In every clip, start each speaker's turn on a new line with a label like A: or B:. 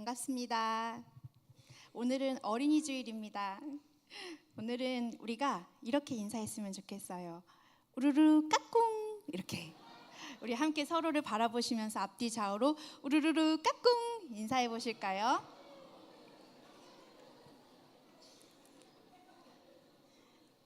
A: 반갑습니다. 오늘은 어린이 주일입니다. 오늘은 우리가 이렇게 인사했으면 좋겠어요. 우르르 까꿍 이렇게 우리 함께 서로를 바라보시면서 앞뒤 좌우로 우르르 까꿍 인사해 보실까요?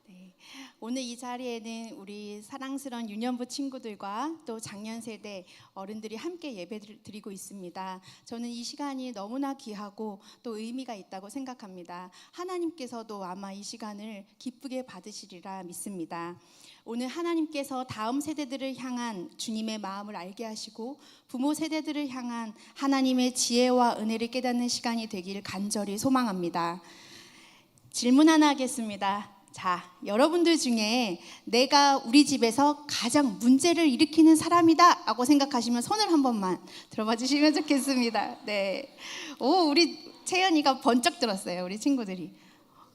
A: 네, 오늘 이 자리에는 우리 사랑스러운 유년부 친구들과 또 작년 세대 어른들이 함께 예배를 드리고 있습니다. 저는 이 시간이 너무나 귀하고 또 의미가 있다고 생각합니다. 하나님께서도 아마 이 시간을 기쁘게 받으시리라 믿습니다. 오늘 하나님께서 다음 세대들을 향한 주님의 마음을 알게 하시고 부모 세대들을 향한 하나님의 지혜와 은혜를 깨닫는 시간이 되길 간절히 소망합니다. 질문 하나 하겠습니다. 자, 여러분들 중에 내가 우리 집에서 가장 문제를 일으키는 사람이다 라고 생각하시면 손을 한 번만 들어봐 주시면 좋겠습니다. 네. 우리 채연이가 번쩍 들었어요. 우리 친구들이.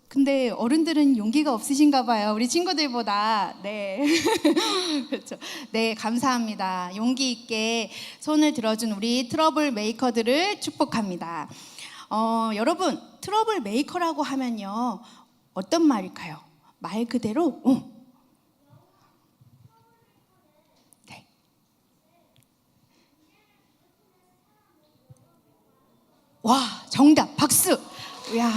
A: 근데 어른들은 용기가 없으신가 봐요. 우리 친구들보다. 네. 그렇죠. 네, 감사합니다. 용기 있게 손을 들어준 우리 트러블 메이커들을 축복합니다. 여러분, 트러블 메이커라고 하면요. 어떤 말일까요? 말 그대로 네. 와, 정답. 박수. 이야.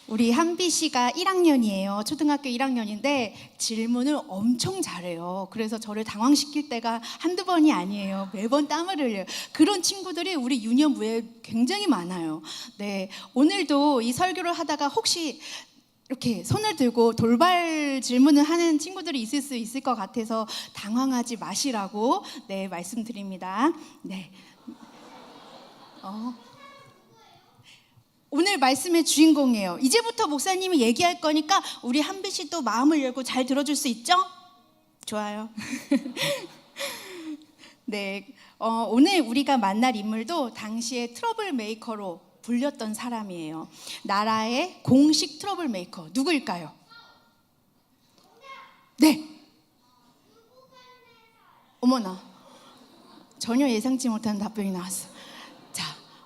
A: 우리 한비 씨가 1학년이에요. 초등학교 1학년인데 질문을 엄청 잘해요. 그래서 저를 당황시킬 때가 한두 번이 아니에요. 매번 땀을 흘려요. 그런 친구들이 우리 유년부에 굉장히 많아요. 네, 오늘도 이 설교를 하다가 혹시 이렇게 손을 들고 돌발 질문을 하는 친구들이 있을 수 있을 것 같아서 당황하지 마시라고 네, 말씀드립니다. 네. 오늘 말씀의 주인공이에요. 이제부터 목사님이 얘기할 거니까 우리 한비 씨 또 마음을 열고 잘 들어줄 수 있죠? 좋아요. 네, 오늘 우리가 만날 인물도 당시에 트러블 메이커로 불렸던 사람이에요. 나라의 공식 트러블 메이커 누구일까요? 네. 어머나, 전혀 예상치 못한 답변이 나왔어.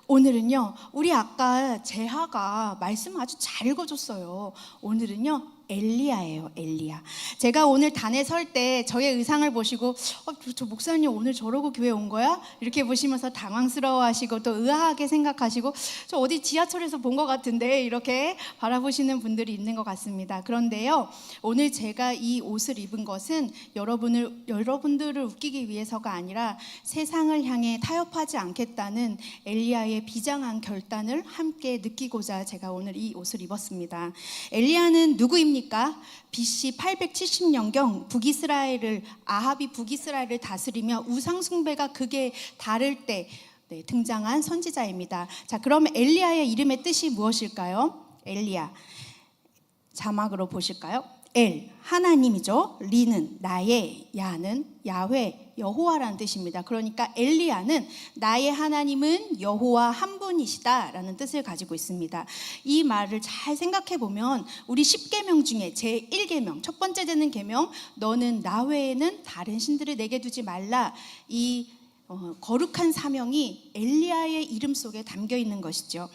A: 오늘은요, 우리 아까 재하가 말씀 아주 잘 읽어줬어요. 오늘은요, 엘리야예요. 엘리야. 제가 오늘 단에 설 때 저의 의상을 보시고 저 목사님 오늘 저러고 교회 온 거야? 이렇게 보시면서 당황스러워하시고 또 의아하게 생각하시고 저 어디 지하철에서 본 것 같은데 이렇게 바라보시는 분들이 있는 것 같습니다. 그런데요, 오늘 제가 이 옷을 입은 것은 여러분들을 웃기기 위해서가 아니라 세상을 향해 타협하지 않겠다는 엘리야의 비장한 결단을 함께 느끼고자 제가 오늘 이 옷을 입었습니다. 엘리야는 누구입니까? BC 870년경 아합이 북이스라엘을 다스리며 우상 숭배가 극에 다를 때 등장한 선지자입니다. 자, 그럼 엘리야의 이름의 뜻이 무엇일까요? 엘리야. 자막으로 보실까요? 엘, 하나님이죠. 리는 나의, 야는 야훼, 여호와라는 뜻입니다. 그러니까 엘리야는 나의 하나님은 여호와 한 분이시다라는 뜻을 가지고 있습니다. 이 말을 잘 생각해 보면 우리 10계명 중에 제1계명, 첫 번째 되는 계명, 너는 나 외에는 다른 신들을 내게 두지 말라. 이 거룩한 사명이 엘리야의 이름 속에 담겨 있는 것이죠.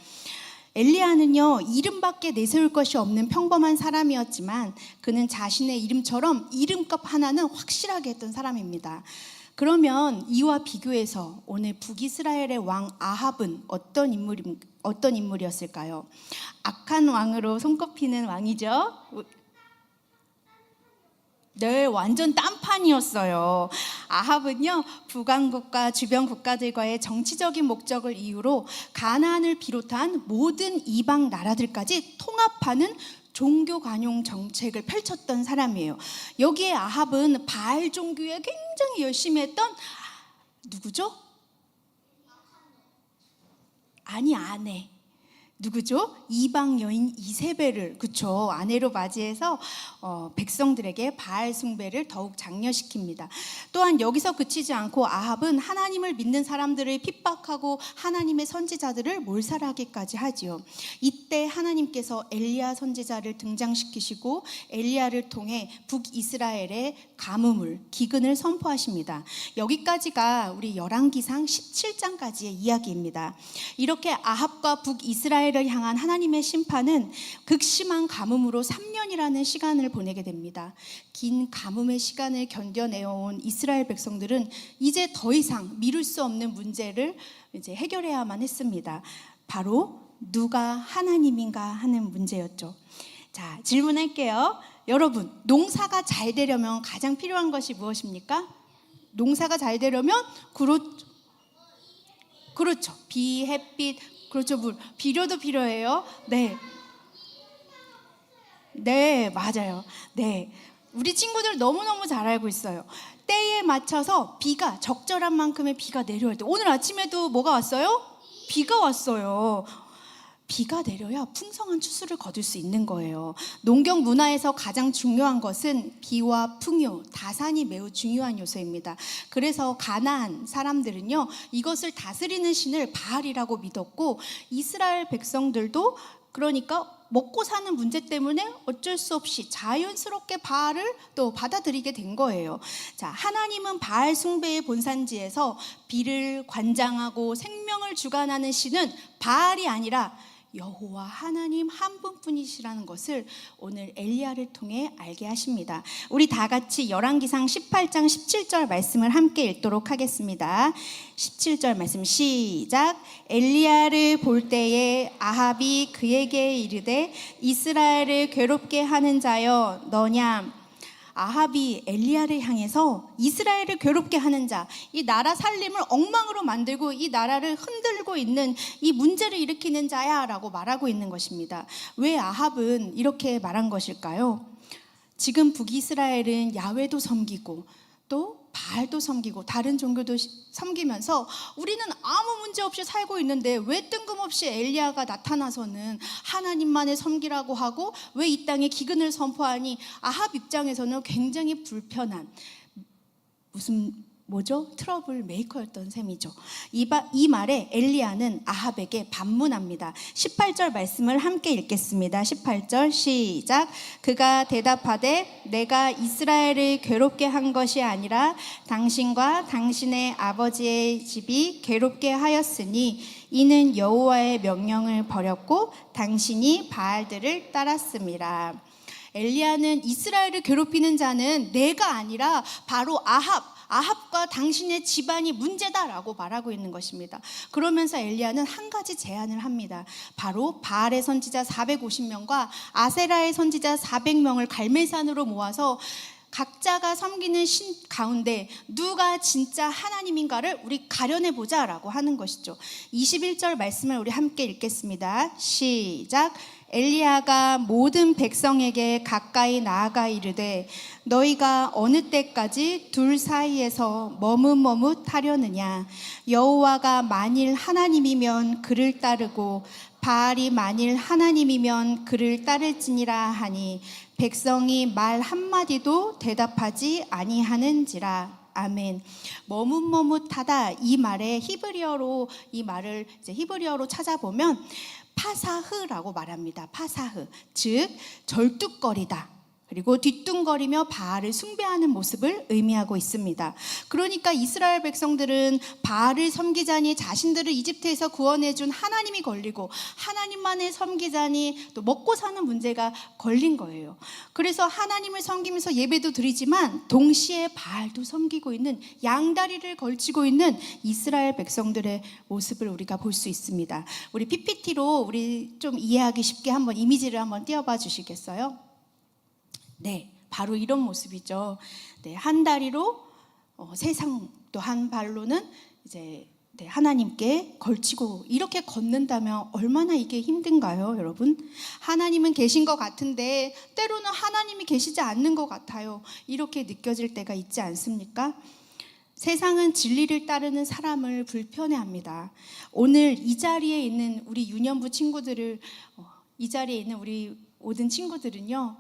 A: 엘리야는요, 이름밖에 내세울 것이 없는 평범한 사람이었지만 그는 자신의 이름처럼 이름값 하나는 확실하게 했던 사람입니다. 그러면 이와 비교해서 오늘 북이스라엘의 왕 아합은 어떤 인물이었을까요? 악한 왕으로 손꼽히는 왕이죠. 네, 완전 딴판이었어요. 아합은요, 북왕국과 주변 국가들과의 정치적인 목적을 이유로 가나안을 비롯한 모든 이방 나라들까지 통합하는 종교 관용 정책을 펼쳤던 사람이에요. 여기에 아합은 바알 종교에 굉장히 열심히 했던 누구죠? 아내. 누구죠? 이방 여인 이세벨을 그쵸 아내로 맞이해서 백성들에게 바알 숭배를 더욱 장려시킵니다. 또한 여기서 그치지 않고 아합은 하나님을 믿는 사람들을 핍박하고 하나님의 선지자들을 몰살하기까지 하지요. 이때 하나님께서 엘리야 선지자를 등장시키시고 엘리야를 통해 북이스라엘의 가뭄을 기근을 선포하십니다. 여기까지가 우리 열왕기상 17장까지의 이야기입니다. 이렇게 아합과 북이스라엘을 향한 하나님의 심판은 극심한 가뭄으로 3년이라는 시간을 보내게 됩니다. 긴 가뭄의 시간을 견뎌내어온 이스라엘 백성들은 이제 더 이상 미룰 수 없는 문제를 이제 해결해야만 했습니다. 바로 누가 하나님인가 하는 문제였죠. 자, 질문할게요. 여러분, 농사가 잘 되려면 가장 필요한 것이 무엇입니까? 농사가 잘 되려면 그렇죠. 비, 햇빛, 그렇죠. 물, 비료도 필요해요. 네. 네, 맞아요. 네. 우리 친구들 너무너무 잘 알고 있어요. 때에 맞춰서 비가 적절한 만큼의 비가 내려야 돼. 오늘 아침에도 뭐가 왔어요? 비가 왔어요. 비가 내려야 풍성한 추수를 거둘 수 있는 거예요. 농경 문화에서 가장 중요한 것은 비와 풍요, 다산이 매우 중요한 요소입니다. 그래서 가나안 사람들은요, 이것을 다스리는 신을 바알이라고 믿었고, 이스라엘 백성들도 그러니까 먹고 사는 문제 때문에 어쩔 수 없이 자연스럽게 바알을 또 받아들이게 된 거예요. 자, 하나님은 바알 숭배의 본산지에서 비를 관장하고 생명을 주관하는 신은 바알이 아니라 여호와 하나님 한 분뿐이시라는 것을 오늘 엘리야를 통해 알게 하십니다. 우리 다 같이 열왕기상 18장 17절 말씀을 함께 읽도록 하겠습니다. 17절 말씀 시작. 엘리야를 볼 때에 아합이 그에게 이르되 이스라엘을 괴롭게 하는 자여 너냐. 아합이 엘리야를 향해서 이스라엘을 괴롭게 하는 자, 이 나라 살림을 엉망으로 만들고 이 나라를 흔들고 있는 이 문제를 일으키는 자야 라고 말하고 있는 것입니다. 왜 아합은 이렇게 말한 것일까요? 지금 북이스라엘은 야훼도 섬기고 또 바알도 섬기고 다른 종교도 섬기면서 우리는 아무 문제 없이 살고 있는데 왜 뜬금없이 엘리야가 나타나서는 하나님만을 섬기라고 하고 왜 이 땅에 기근을 선포하니 아합 입장에서는 굉장히 불편한 트러블 메이커였던 셈이죠. 이 말에 엘리야는 아합에게 반문합니다. 18절 말씀을 함께 읽겠습니다. 18절 시작. 그가 대답하되 내가 이스라엘을 괴롭게 한 것이 아니라 당신과 당신의 아버지의 집이 괴롭게 하였으니 이는 여호와의 명령을 버렸고 당신이 바알들을 따랐습니다. 엘리야는 이스라엘을 괴롭히는 자는 내가 아니라 바로 아합과 당신의 집안이 문제다라고 말하고 있는 것입니다. 그러면서 엘리야는 한 가지 제안을 합니다. 바로 바알의 선지자 450명과 아세라의 선지자 400명을 갈멜산으로 모아서 각자가 섬기는 신 가운데 누가 진짜 하나님인가를 우리 가려내보자 라고 하는 것이죠. 21절 말씀을 우리 함께 읽겠습니다. 시작. 엘리야가 모든 백성에게 가까이 나아가 이르되 너희가 어느 때까지 둘 사이에서 머뭇머뭇하려느냐. 여호와가 만일 하나님이면 그를 따르고 바알이 만일 하나님이면 그를 따를지니라 하니 백성이 말 한마디도 대답하지 아니하는지라. 아멘. 머뭇머뭇하다 이 말에 히브리어로 이 말을 이제 히브리어로 찾아보면 파사흐라고 말합니다. 파사흐, 즉 절뚝거리다. 그리고 뒤뚱거리며 바알을 숭배하는 모습을 의미하고 있습니다. 그러니까 이스라엘 백성들은 바알을 섬기자니 자신들을 이집트에서 구원해준 하나님이 걸리고 하나님만을 섬기자니 또 먹고 사는 문제가 걸린 거예요. 그래서 하나님을 섬기면서 예배도 드리지만 동시에 바알도 섬기고 있는 양다리를 걸치고 있는 이스라엘 백성들의 모습을 우리가 볼 수 있습니다. 우리 PPT로 우리 좀 이해하기 쉽게 한번 이미지를 한번 띄워봐 주시겠어요? 네, 바로 이런 모습이죠. 네, 한 다리로 세상 또 한 발로는 이제 하나님께 걸치고 이렇게 걷는다면 얼마나 이게 힘든가요, 여러분? 하나님은 계신 것 같은데 때로는 하나님이 계시지 않는 것 같아요. 이렇게 느껴질 때가 있지 않습니까? 세상은 진리를 따르는 사람을 불편해합니다. 오늘 이 자리에 있는 우리 유년부 친구들을 이 자리에 있는 우리 모든 친구들은요,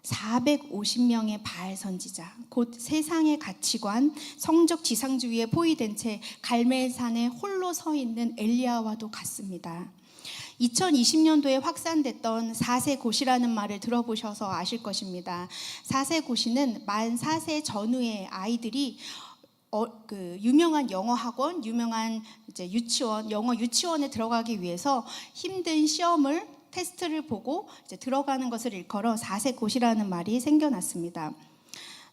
A: 450명의 바알 선지자, 곧 세상의 가치관, 성적 지상주의에 포위된 채 갈멜산에 홀로 서 있는 엘리야와도 같습니다. 2020년도에 확산됐던 4세 고시라는 말을 들어보셔서 아실 것입니다. 4세 고시는 만 4세 전후의 아이들이 유명한 영어 학원, 유명한 이제 유치원, 영어 유치원에 들어가기 위해서 힘든 시험을 테스트를 보고 이제 들어가는 것을 일컬어 4세 고시라는 말이 생겨났습니다.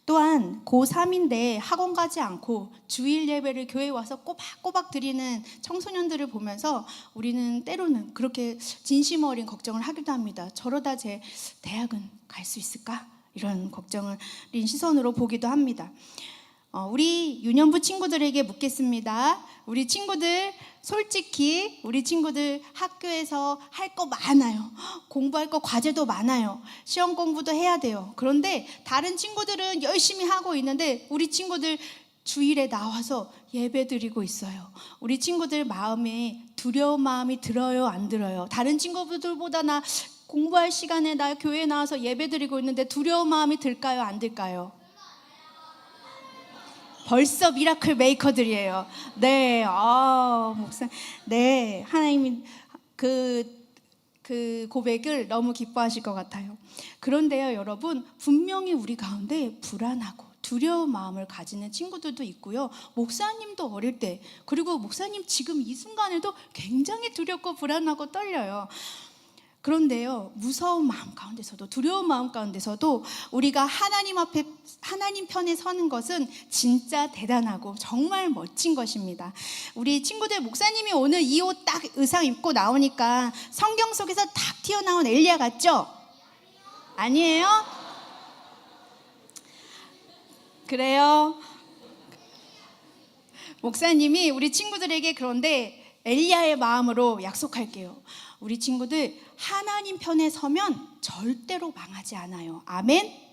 A: 또한 고3인데 학원 가지 않고 주일 예배를 교회에 와서 꼬박꼬박 드리는 청소년들을 보면서 우리는 때로는 그렇게 진심 어린 걱정을 하기도 합니다. 저러다 제 대학은 갈 수 있을까? 이런 걱정을 시선으로 보기도 합니다. 우리 유년부 친구들에게 묻겠습니다. 우리 친구들 솔직히 우리 친구들 학교에서 할 거 많아요. 공부할 거 과제도 많아요. 시험 공부도 해야 돼요. 그런데 다른 친구들은 열심히 하고 있는데 우리 친구들 주일에 나와서 예배 드리고 있어요. 우리 친구들 마음에 두려운 마음이 들어요, 안 들어요? 다른 친구들보다 나 공부할 시간에 나 교회에 나와서 예배 드리고 있는데 두려운 마음이 들까요, 안 들까요? 벌써 미라클 메이커들이에요. 네, 목사, 네, 하나님이 그 고백을 너무 기뻐하실 것 같아요. 그런데요, 여러분, 분명히 우리 가운데 불안하고 두려운 마음을 가지는 친구들도 있고요. 목사님도 어릴 때, 그리고 목사님 지금 이 순간에도 굉장히 두렵고 불안하고 떨려요. 그런데요, 무서운 마음 가운데서도 두려운 마음 가운데서도 우리가 하나님 앞에 하나님 편에 서는 것은 진짜 대단하고 정말 멋진 것입니다. 우리 친구들 목사님이 오늘 이 옷 딱 의상 입고 나오니까 성경 속에서 딱 튀어나온 엘리야 같죠? 아니에요? 그래요? 목사님이 우리 친구들에게 그런데 엘리야의 마음으로 약속할게요. 우리 친구들 하나님 편에 서면 절대로 망하지 않아요. 아멘.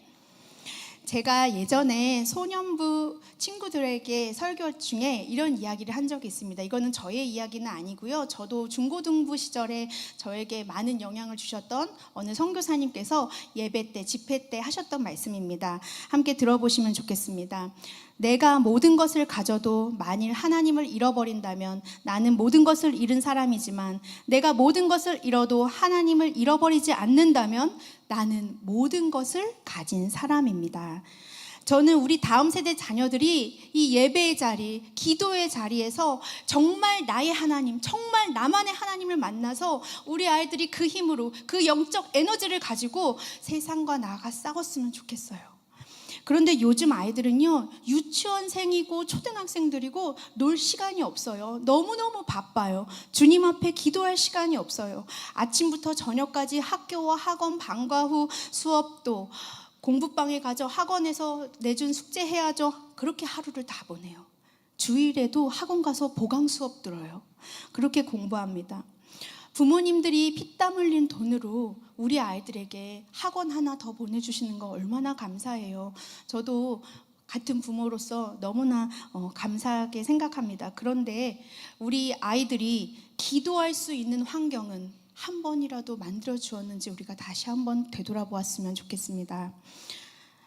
A: 제가 예전에 소년부 친구들에게 설교 중에 이런 이야기를 한 적이 있습니다. 이거는 저의 이야기는 아니고요. 저도 중고등부 시절에 저에게 많은 영향을 주셨던 어느 선교사님께서 예배 때, 집회 때 하셨던 말씀입니다. 함께 들어보시면 좋겠습니다. 내가 모든 것을 가져도 만일 하나님을 잃어버린다면 나는 모든 것을 잃은 사람이지만 내가 모든 것을 잃어도 하나님을 잃어버리지 않는다면 나는 모든 것을 가진 사람입니다. 저는 우리 다음 세대 자녀들이 이 예배의 자리, 기도의 자리에서 정말 나의 하나님, 정말 나만의 하나님을 만나서 우리 아이들이 그 힘으로 그 영적 에너지를 가지고 세상과 나아가 싸웠으면 좋겠어요. 그런데 요즘 아이들은요, 유치원생이고 초등학생들이고 놀 시간이 없어요. 너무너무 바빠요. 주님 앞에 기도할 시간이 없어요. 아침부터 저녁까지 학교와 학원, 방과 후 수업도 공부방에 가죠. 학원에서 내준 숙제 해야죠. 그렇게 하루를 다 보내요. 주일에도 학원 가서 보강 수업 들어요. 그렇게 공부합니다. 부모님들이 피땀 흘린 돈으로 우리 아이들에게 학원 하나 더 보내주시는 거 얼마나 감사해요. 저도 같은 부모로서 너무나 감사하게 생각합니다. 그런데 우리 아이들이 기도할 수 있는 환경은 한 번이라도 만들어 주었는지 우리가 다시 한번 되돌아보았으면 좋겠습니다.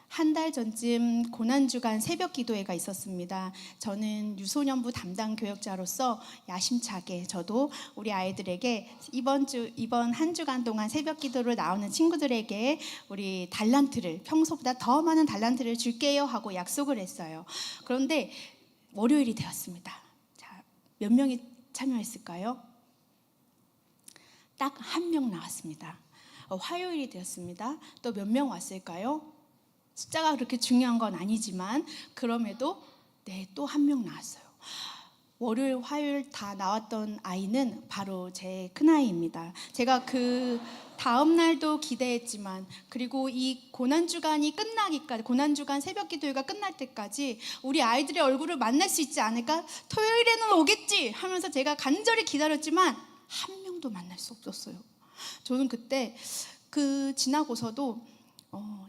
A: 한 달 전쯤 고난주간 새벽 기도회가 있었습니다. 저는 유소년부 담당 교역자로서 야심차게 저도 우리 아이들에게 이번 한 주간 동안 새벽 기도로 나오는 친구들에게 우리 달란트를 평소보다 더 많은 달란트를 줄게요 하고 약속을 했어요. 그런데 월요일이 되었습니다. 자, 몇 명이 참여했을까요? 딱 한 명 나왔습니다. 화요일이 되었습니다. 또 몇 명 왔을까요? 숫자가 그렇게 중요한 건 아니지만 그럼에도 또 한 명 나왔어요. 월요일, 화요일 다 나왔던 아이는 바로 제 큰아이입니다. 제가 그 다음 날도 기대했지만 그리고 이 고난주간이 끝나기까지, 고난주간 새벽기도회가 끝날 때까지 우리 아이들의 얼굴을 만날 수 있지 않을까? 토요일에는 오겠지 하면서 제가 간절히 기다렸지만 한 명도 만날 수 없었어요. 저는 그때 지나고서도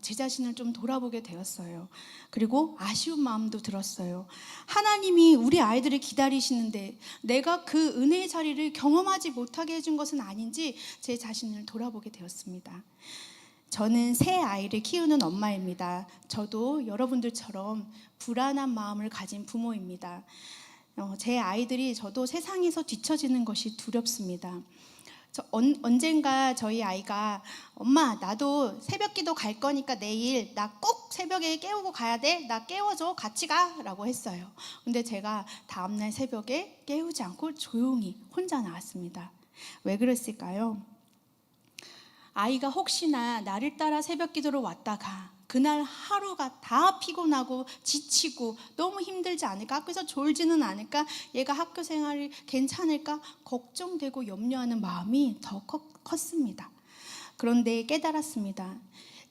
A: 제 자신을 좀 돌아보게 되었어요. 그리고 아쉬운 마음도 들었어요. 하나님이 우리 아이들을 기다리시는데 내가 그 은혜의 자리를 경험하지 못하게 해준 것은 아닌지 제 자신을 돌아보게 되었습니다. 저는 새 아이를 키우는 엄마입니다. 저도 여러분들처럼 불안한 마음을 가진 부모입니다. 제 아이들이 저도 세상에서 뒤처지는 것이 두렵습니다. 언젠가 저희 아이가 엄마 나도 새벽기도 갈 거니까 내일 나 꼭 새벽에 깨우고 가야 돼. 나 깨워줘. 같이 가. 라고 했어요. 근데 제가 다음날 새벽에 깨우지 않고 조용히 혼자 나왔습니다. 왜 그랬을까요? 아이가 혹시나 나를 따라 새벽기도로 왔다가 그날 하루가 다 피곤하고 지치고 너무 힘들지 않을까? 학교에서 졸지는 않을까? 얘가 학교 생활이 괜찮을까? 걱정되고 염려하는 마음이 더 컸습니다. 그런데 깨달았습니다.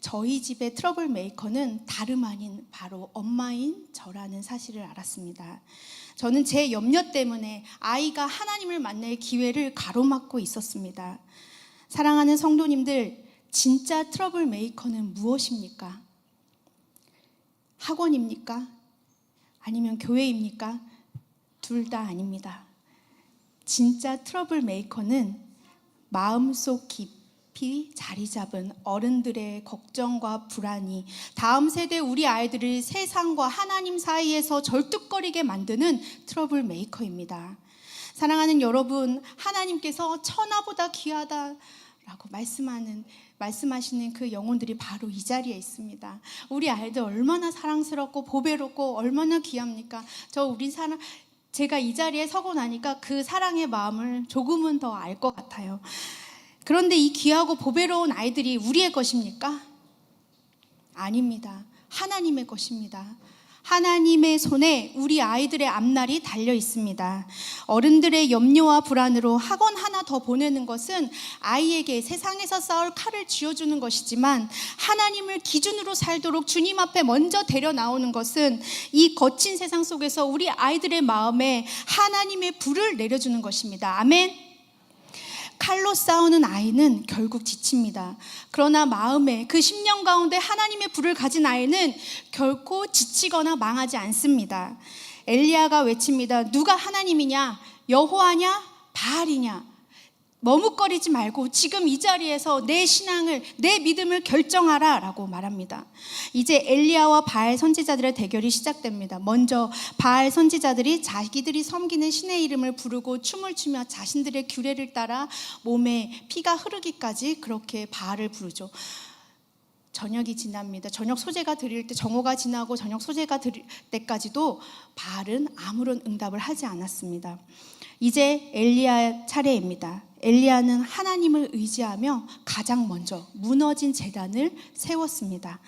A: 저희 집의 트러블 메이커는 다름 아닌 바로 엄마인 저라는 사실을 알았습니다. 저는 제 염려 때문에 아이가 하나님을 만날 기회를 가로막고 있었습니다. 사랑하는 성도님들, 진짜 트러블 메이커는 무엇입니까? 학원입니까? 아니면 교회입니까? 둘 다 아닙니다. 진짜 트러블 메이커는 마음속 깊이 자리 잡은 어른들의 걱정과 불안이 다음 세대 우리 아이들을 세상과 하나님 사이에서 절뚝거리게 만드는 트러블 메이커입니다. 사랑하는 여러분, 하나님께서 천하보다 귀하다라고 말씀하시는 그 영혼들이 바로 이 자리에 있습니다. 우리 아이들 얼마나 사랑스럽고 보배롭고 얼마나 귀합니까? 제가 이 자리에 서고 나니까 그 사랑의 마음을 조금은 더 알 것 같아요. 그런데 이 귀하고 보배로운 아이들이 우리의 것입니까? 아닙니다. 하나님의 것입니다. 하나님의 손에 우리 아이들의 앞날이 달려 있습니다. 어른들의 염려와 불안으로 학원 하나 더 보내는 것은 아이에게 세상에서 싸울 칼을 쥐어주는 것이지만 하나님을 기준으로 살도록 주님 앞에 먼저 데려 나오는 것은 이 거친 세상 속에서 우리 아이들의 마음에 하나님의 불을 내려주는 것입니다. 아멘. 칼로 싸우는 아이는 결국 지칩니다. 그러나 마음에 그 심령 가운데 하나님의 불을 가진 아이는 결코 지치거나 망하지 않습니다. 엘리야가 외칩니다. 누가 하나님이냐? 여호와냐? 바알이냐? 머뭇거리지 말고 지금 이 자리에서 내 신앙을, 내 믿음을 결정하라 라고 말합니다. 이제 엘리야와 바알 선지자들의 대결이 시작됩니다. 먼저 바알 선지자들이 자기들이 섬기는 신의 이름을 부르고 춤을 추며 자신들의 규례를 따라 몸에 피가 흐르기까지 그렇게 바알을 부르죠. 저녁이 지납니다. 저녁 소재가 드릴 때, 정오가 지나고 저녁 소재가 드릴 때까지도 바알은 아무런 응답을 하지 않았습니다. 이제 엘리야 차례입니다. 엘리야는 하나님을 의지하며 가장 먼저 무너진 제단을 세웠습니다.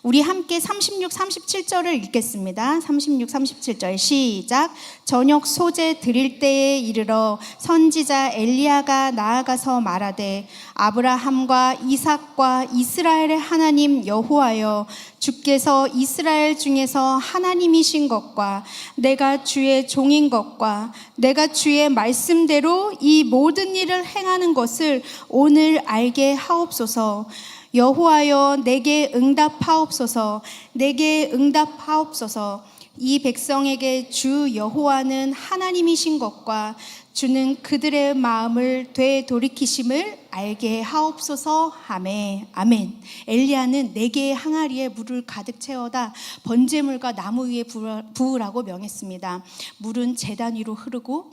A: 우리 함께 36, 37절을 읽겠습니다. 36, 37절 시작. 저녁 소재 드릴 때에 이르러 선지자 엘리야가 나아가서 말하되 아브라함과 이삭과 이스라엘의 하나님 여호와여, 주께서 이스라엘 중에서 하나님이신 것과 내가 주의 종인 것과 내가 주의 말씀대로 이 모든 일을 행하는 것을 오늘 알게 하옵소서. 여호와여, 내게 응답하옵소서. 내게 응답하옵소서. 이 백성에게 주 여호와는 하나님이신 것과 주는 그들의 마음을 되돌이키심을 알게 하옵소서. 아멘. 아멘. 엘리야는 4개의 항아리에 물을 가득 채워다 번제물과 나무 위에 부으라고 명했습니다. 물은 제단 위로 흐르고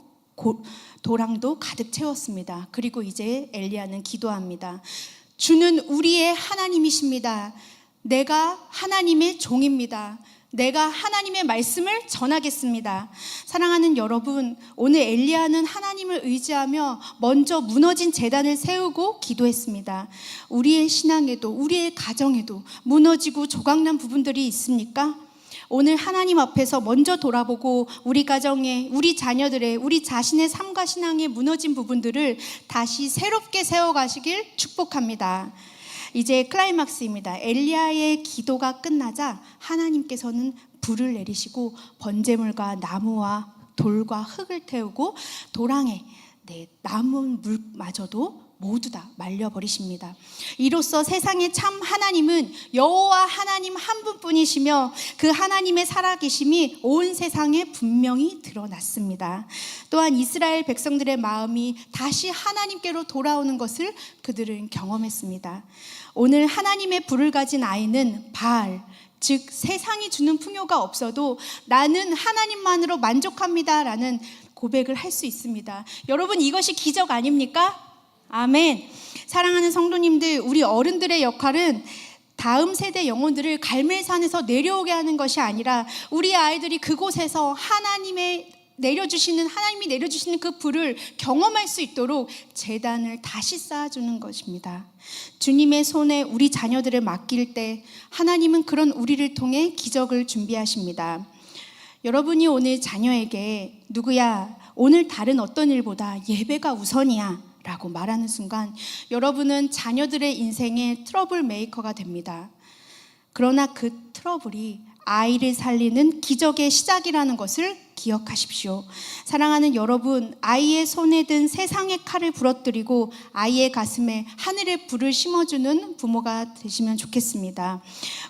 A: 도랑도 가득 채웠습니다. 그리고 이제 엘리야는 기도합니다. 주는 우리의 하나님이십니다. 내가 하나님의 종입니다. 내가 하나님의 말씀을 전하겠습니다. 사랑하는 여러분, 오늘 엘리야는 하나님을 의지하며 먼저 무너진 제단을 세우고 기도했습니다. 우리의 신앙에도 우리의 가정에도 무너지고 조각난 부분들이 있습니까? 오늘 하나님 앞에서 먼저 돌아보고 우리 가정에, 우리 자녀들의, 우리 자신의 삶과 신앙에 무너진 부분들을 다시 새롭게 세워가시길 축복합니다. 이제 클라이막스입니다. 엘리야의 기도가 끝나자 하나님께서는 불을 내리시고 번제물과 나무와 돌과 흙을 태우고 도랑에 남은 물마저도 모두 다 말려버리십니다. 이로써 세상의 참 하나님은 여호와 하나님 한 분뿐이시며 그 하나님의 살아계심이 온 세상에 분명히 드러났습니다. 또한 이스라엘 백성들의 마음이 다시 하나님께로 돌아오는 것을 그들은 경험했습니다. 오늘 하나님의 불을 가진 아이는 바알, 즉 세상이 주는 풍요가 없어도 나는 하나님만으로 만족합니다 라는 고백을 할 수 있습니다. 여러분, 이것이 기적 아닙니까? 아멘. 사랑하는 성도님들, 우리 어른들의 역할은 다음 세대 영혼들을 갈멜산에서 내려오게 하는 것이 아니라 우리 아이들이 그곳에서 하나님이 내려주시는 그 불을 경험할 수 있도록 제단을 다시 쌓아주는 것입니다. 주님의 손에 우리 자녀들을 맡길 때 하나님은 그런 우리를 통해 기적을 준비하십니다. 여러분이 오늘 자녀에게 누구야, 오늘 다른 어떤 일보다 예배가 우선이야 라고 말하는 순간 여러분은 자녀들의 인생의 트러블 메이커가 됩니다. 그러나 그 트러블이 아이를 살리는 기적의 시작이라는 것을 기억하십시오. 사랑하는 여러분, 아이의 손에 든 세상의 칼을 부러뜨리고 아이의 가슴에 하늘의 불을 심어주는 부모가 되시면 좋겠습니다.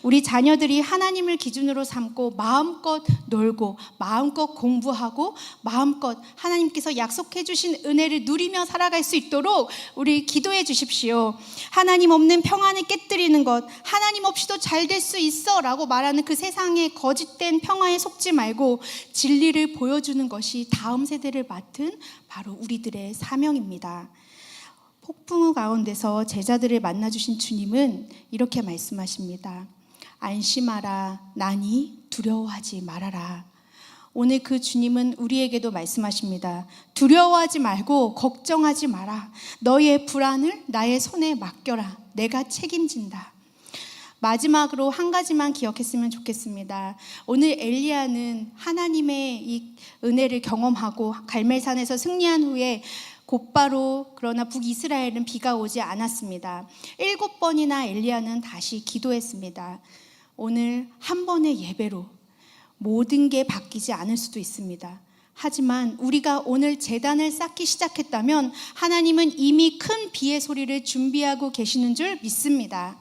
A: 우리 자녀들이 하나님을 기준으로 삼고 마음껏 놀고 마음껏 공부하고 마음껏 하나님께서 약속해 주신 은혜를 누리며 살아갈 수 있도록 우리 기도해 주십시오. 하나님 없는 평안을 깨뜨리는 것, 하나님 없이도 잘 될 수 있어 라고 말하는 그 세상의 거짓된 평화에 속지 말고 진리를 보여주는 것이 다음 세대를 맡은 바로 우리들의 사명입니다. 폭풍우 가운데서 제자들을 만나주신 주님은 이렇게 말씀하십니다. 안심하라, 나니 두려워하지 말아라. 오늘 그 주님은 우리에게도 말씀하십니다. 두려워하지 말고 걱정하지 마라. 너의 불안을 나의 손에 맡겨라. 내가 책임진다. 마지막으로 한 가지만 기억했으면 좋겠습니다. 오늘 엘리야는 하나님의 이 은혜를 경험하고 갈멜산에서 승리한 후에 곧바로 그러나 북이스라엘은 비가 오지 않았습니다. 7번이나 엘리야는 다시 기도했습니다. 오늘 한 번의 예배로 모든 게 바뀌지 않을 수도 있습니다. 하지만 우리가 오늘 제단을 쌓기 시작했다면 하나님은 이미 큰 비의 소리를 준비하고 계시는 줄 믿습니다.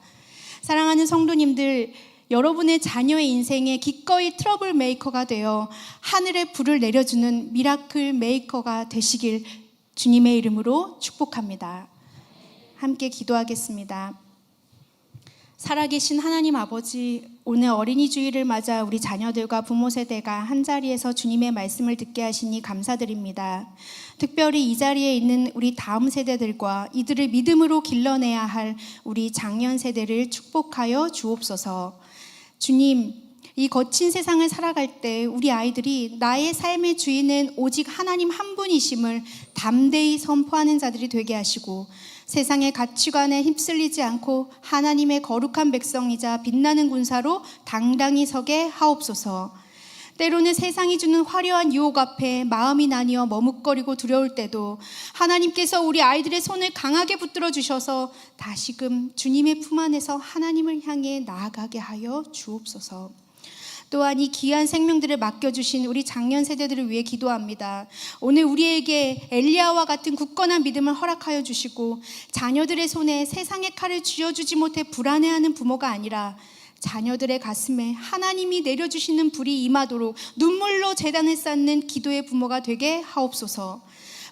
A: 사랑하는 성도님들, 여러분의 자녀의 인생에 기꺼이 트러블 메이커가 되어 하늘의 불을 내려주는 미라클 메이커가 되시길 주님의 이름으로 축복합니다. 함께 기도하겠습니다. 살아계신 하나님 아버지, 오늘 어린이 주일을 맞아 우리 자녀들과 부모 세대가 한자리에서 주님의 말씀을 듣게 하시니 감사드립니다. 특별히 이 자리에 있는 우리 다음 세대들과 이들을 믿음으로 길러내야 할 우리 장년 세대를 축복하여 주옵소서. 주님, 이 거친 세상을 살아갈 때 우리 아이들이 나의 삶의 주인은 오직 하나님 한 분이심을 담대히 선포하는 자들이 되게 하시고 세상의 가치관에 휩쓸리지 않고 하나님의 거룩한 백성이자 빛나는 군사로 당당히 서게 하옵소서. 때로는 세상이 주는 화려한 유혹 앞에 마음이 나뉘어 머뭇거리고 두려울 때도 하나님께서 우리 아이들의 손을 강하게 붙들어 주셔서 다시금 주님의 품 안에서 하나님을 향해 나아가게 하여 주옵소서. 또한 이 귀한 생명들을 맡겨주신 우리 장년 세대들을 위해 기도합니다. 오늘 우리에게 엘리야와 같은 굳건한 믿음을 허락하여 주시고 자녀들의 손에 세상의 칼을 쥐어주지 못해 불안해하는 부모가 아니라 자녀들의 가슴에 하나님이 내려주시는 불이 임하도록 눈물로 제단을 쌓는 기도의 부모가 되게 하옵소서.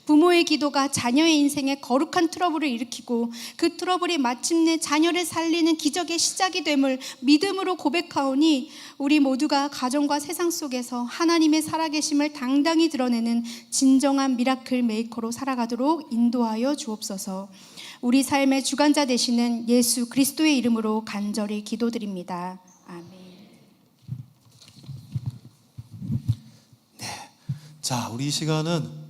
A: 부모의 기도가 자녀의 인생에 거룩한 트러블을 일으키고 그 트러블이 마침내 자녀를 살리는 기적의 시작이 됨을 믿음으로 고백하오니 우리 모두가 가정과 세상 속에서 하나님의 살아계심을 당당히 드러내는 진정한 미라클 메이커로 살아가도록 인도하여 주옵소서. 우리 삶의 주관자 되시는 예수 그리스도의 이름으로 간절히 기도드립니다. 아멘.
B: 네, 자, 우리 이 시간은